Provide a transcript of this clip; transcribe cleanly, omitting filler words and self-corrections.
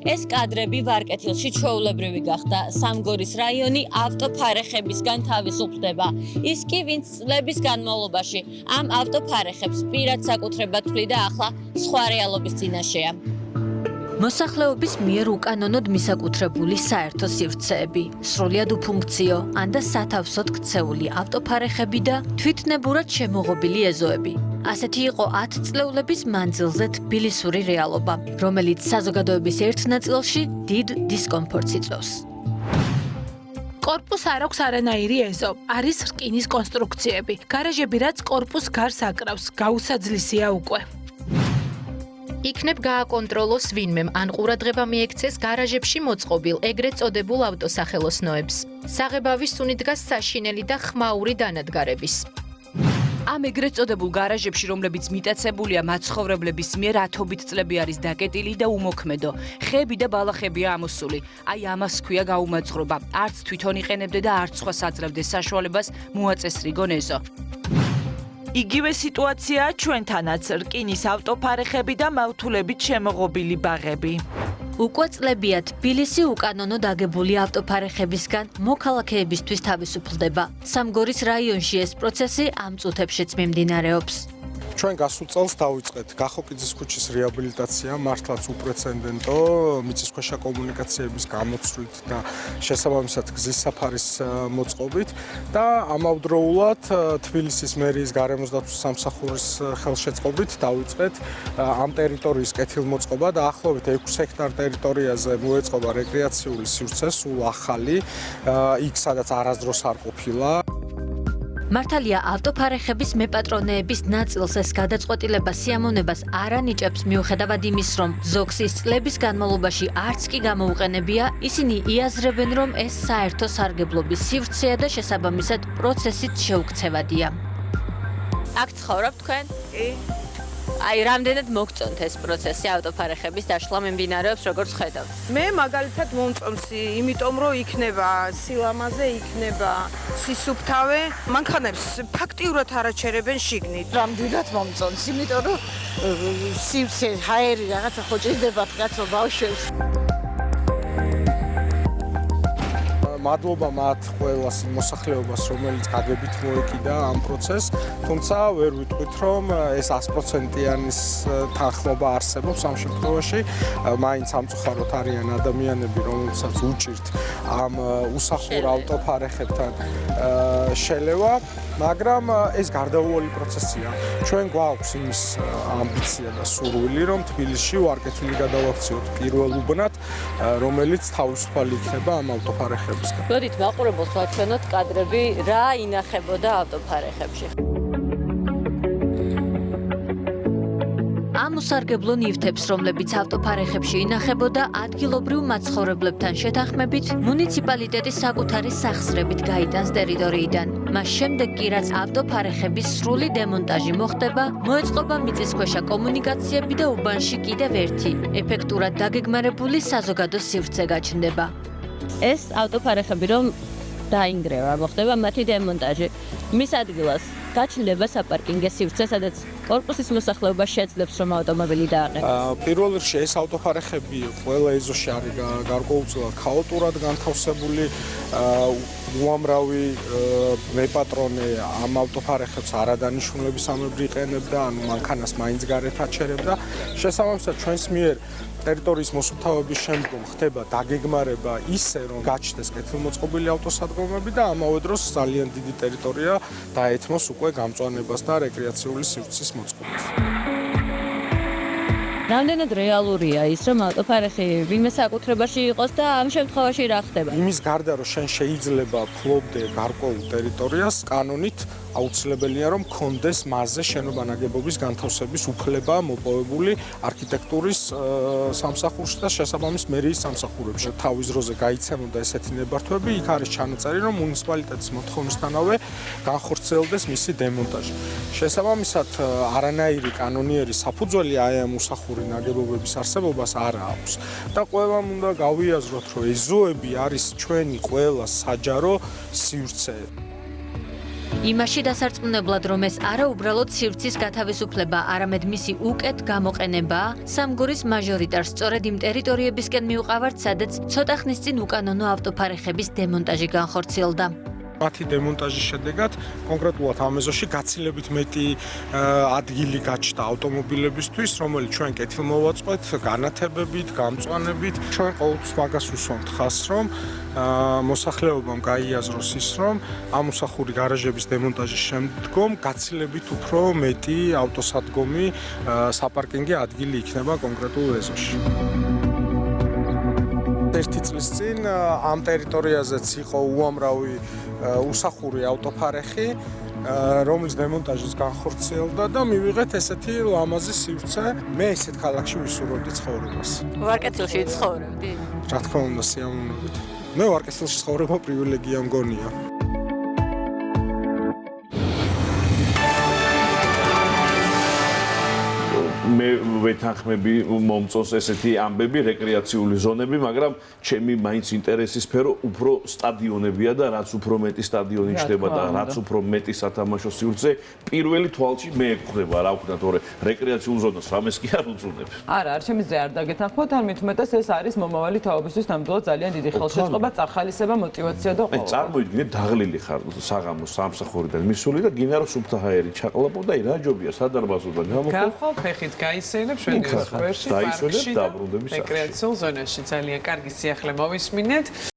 ეს კადრები ვარკეთილში ჩვეულებრივი გახდა. სამგორის რაიონი ავტოფარეხებისგან თავისუფლდება. ის კი, ვინც წლების განმავლობაში ამ ავტოფარეხებს პირად საკუთრებად თვლიდა, ახლა სხვა რეალობის წინაშეა. მოსახლეობის მიერ უკანონოდ მისაკუთრებული საერთო სივრცეები, სრულიად უფუნქციო, ან და სათავსოდ ქცეული ავტოფარეხები და თვითნებურად შემოღობილი ეზოები. ასეთი იყო 10 წლეულების მანძილზე თბილისური რეალობა, რომელიც საზოგადოების ერთ ნაწილში დიდ დისკომფორტს იწვევს. კორპუსს არ აქვს არანაირი ეზო, არის რკინის კონსტრუქციები. გარაჟები, რაც კორპუსს გარს აკრავს, გაუსაძლისია უკვე. იქნებ გააკონტროლოს ვინმემ ან ყურადღება მიექცეს გარაჟებში მოწყობილ, ეგრეთ წოდებულ ავტოსახელოსნოებს. საღებავის სუნი დგას საშინელი და ხმაური დანადგარების. ამ ეგრეთ წოდებულ გარაჟებში, რომლებიც მიტაცებულია მაცხოვრებლების მიერ ათობით წლები არის დაკეტილი და უმოქმედო. ხეები და ბალახებია ამოსული. აი ამას ქვია გაუმაძღრობა. არც თვითონ იყენებდე და არც სხვა საძლევდე საშუალებას მოაწესრიგონ ეზო. იგივე სიტუაციაა ჩვენთანაც, რკინის ავტოფარეხები და მავთულებით შემოღობილი ბაღები. უკვე წლებია თბილისი უკანონოდ აგებული ავტოფარეხებისგან მოქალაქეებისთვის თავისუფლდება. სამგორის რაიონში ეს პროცესი ამ წუთებშიც მიმდინარეობს. ჩვენ გასულ წელს დავიწყეთ გახოკიძის ქუჩის რეაბილიტაცია, მართლაც უპრეცედენტო, მიწისქვეშა კომუნიკაციების გამოცვლით და შესაბამისად გზის საფარის მოწყობით და ამავდროულად თბილისის მერიის გარემოს დაცვის სამსახურის ხელშეწყობით დავიწყეთ ამ ტერიტორიის კეთილმოწყობა და ახლობით 6 ჰექტარ ტერიტორიაზე მოეწყობა რეკრეაციული სივრცე, სულ ახალი, იქ სადაც არასდროს არ ყოფილა. მართალია ავტოფარეხების მეპატრონეების ნაწილს ეს გადაწყვეტილება სიამოვნებას არ ანიჭებს მიუხედავად იმის, რომ ზოგს ის წლების განმავლობაში არც კი გამოუყენებია, ისინი იაზრებენ, რომ ეს საერთო სარგებლობის სივრცეა და შესაბამისად პროცესით შეუქცევადია. აქ ცხოვრობ თქვენ? კი. აი, რამდენად მოგწონთ ეს პროცესი ავტოფარეხების დაშლა მიმდინარეობს, როგორც ხედავთ? მე მაგალითად მომწონს, იმიტომ რომ იქნება სილამაზე, იქნება სისუფთავე, მანქანებს ფაქტიურად არაჩერებენ შიგნით. რამდენად მომწონს, იმიტომ რომ სივრცე, ჰაერი რაღაცა ხო ჭირდებათ კაცო ბავშვებს. მადლობა მათ ყველას მოსახლეობას, რომელიც გაგებით მოეკიდა ამ პროცესს, თუმცა ვერ ვიტყვით, რომ ეს 100%-იანის თანხმობა არსებობს ამ შემთხვევაში. მაინც სამწუხაროდ არიან ადამიანები, რომელსაც უჭირთ ამ უსახურ ავტოფარეხებთან შელევა, მაგრამ ეს გარდაუვალი პროცესია. ჩვენ გვაქვს იმის ამბიცია და სურვილი, რომ თბილისში ვარკეთილი გადავაქციოთ პირველ უბნად, რომელიც თავისუფალი იქნება ამ ავტოფარეხების. მოდით მაყურებელს ვაჩვენოთ კადრები, რა ინახებოდა ავტოფარეხებში. ამ უსარგებლო ნივთებს, რომლებიც ავტოფარეხებში ინახებოდა, ადგილობრივ მაცხოვრებლებთან შეთანხმებით, მუნიციპალიტეტის საკუთარი სახსრებით გაიტანს ტერიტორიიდან. მას შემდეგ კი, რაც ავტოფარეხების სრული დემონტაჟი მოხდება, მოეწყობა მიწისქვეშა კომუნიკაციები და უბანში კიდევ ერთი, ეფექტურად დაგეგმარებული საზოგადო სივრცე გაჩნდება. ეს ავტოფარეხები რომ დაინგრევა, მოხდება მათი დემონტაჟი. მის ადგილას გაჩნდება საპარკინგო სივრცე, სადაც კორპუსის მოსახლეობა შეძლებს, რომ ავტომობილი დააყენოს. პირველ რიგში ეს ავტოფარეხები ყველა ეზოში არის გარკვეულწილად ქაოტურად განთავსებული. უამრავი მეპატრონე ამ ავტოფარეხებს არადანიშნულებისამებრ იყენებდა, ანუ მანქანას მაინც გარეთ აჩერებდა. შესაბამისად, ჩვენს მიერ ტერიტორიის მოსუფთავების შემდგომ ხდება დაგეგმარება ისე, რომ გაჩნდეს კეთილმოწყობილი ავტოსადგომები და ამავე დროს ძალიან დიდი ტერიტორია დაეთმოს უკვე გამწვანებას და რეკრეაციული სივრცის მოწყობას. რამდენად რეალურია ის, რომ ავტოფარეხი ვინმე საკუთრებაში იყოს და ამ შემთხვევაში რა ხდება? იმის გარდა, რომ შენ შეიძლება ფლობდე გარკვეულ ტერიტორიას, კანონით აუცილებელია, რომ კონდეს მასზე შენობა ნაგებობის განთავსების უფლება მოპოვებული არქიტექტურის სამსახურში და შესაბამის მერიის სამსახურებში. თავის დროზე გაიცემოდა ესეთი ნებართვები, იქ არის ჩანაწერი, რომ მუნიციპალიტეტის მოთხოვნისთანავე განხორციელდეს მისი დემონტაჟი. შესაბამისად, არანაირი კანონიერი საფუძველი აი ამ უსახური ნაგებობების არსებობას არ აქვს. და ყველამ უნდა გავიაზროთ, რომ ეზოები არის ჩვენი ყველა საჯარო სივრცე. იმაში დასარწმუნებლად, რომ ეს არა უბრალოდ სივრცის გათავისუფლება, არამედ მისი უკეთ გამოყენებაა, სამგორის მაჟორიტარს სწორედ იმ ტერიტორიებისკენ მიუყავართ, სადაც ცოტა ხნის წინ უკანონო ავტოფარეხების დემონტაჟი განხორციელდა. მათი დემონტაჟის შედეგად კონკრეტულად ამ ეზოში გაცილებით მეტი ადგილი გაჩნდა ავტომობილებისთვის, რომელიც ჩვენ კეთილმოვაწყვეთ განათებებით, გამწვანებით. ჩვენ ყოველთვის მაგას უსვამთ ხაზს, რომ მოსახლეობამ გაიაზროს ის, რომ ამ უსახური გარაჟების დემონტაჟის შემდგომ გაცილებით უფრო მეტი ავტოსადგომი, საპარკინგი ადგილი იქნება კონკრეტულ ეზოში. ერთი წლის წინ ამ ტერიტორიაზეც იყო უამრავი უსახური ავტოფარეხი, რომლის დემონტაჟიც განხორციელდა და მივიღეთ ესეთი ლამაზი სივრცე. მე ესეთ ქალაქში ვისურვებდი ცხოვრებას. ვარკეთილში ცხოვრობდი? რა თქმა უნდა, სიამოვნებით. მე ვარკეთილში ცხოვრება პრივილეგია მგონია. მე ვეთანხმები მომწონს ესეთი ამბები, რეკრეაციული ზონები, მაგრამ ჩემი მაინც ინტერესის სფერო უფრო სტადიონებია და რაც უფრო მეტი სტადიონი ჩდება და რაც უფრო მეტი სათამაშო სივრცე, პირველი თვალში მე ეკვრება, რა ვქნა, თორე რეკრეაციულ ზონას რამეს კი არ უწუნებ. არა, ჩემზე არ დაგეთანხმოთ, არ მithumetes ეს არის მომავალი თაობისთვის ნამდვილად ძალიან დიდი ხელშეწყობა, წარხალისება, мотиваცია და მე წარმოიდგინე დაღლილი ხარ საღამოს სამსახურიდან მისული და გინდა რომ სუფთა ჰაერი ჩაყლაპო და რა ჯობია სადარბაზოდან გამოხო. გავხვალ ფეხით გაისენებ შვედი სკვერში, პარკში, რეკრეაციულ ზონაში ძალიან კარგი სიახლე მოვისმინეთ.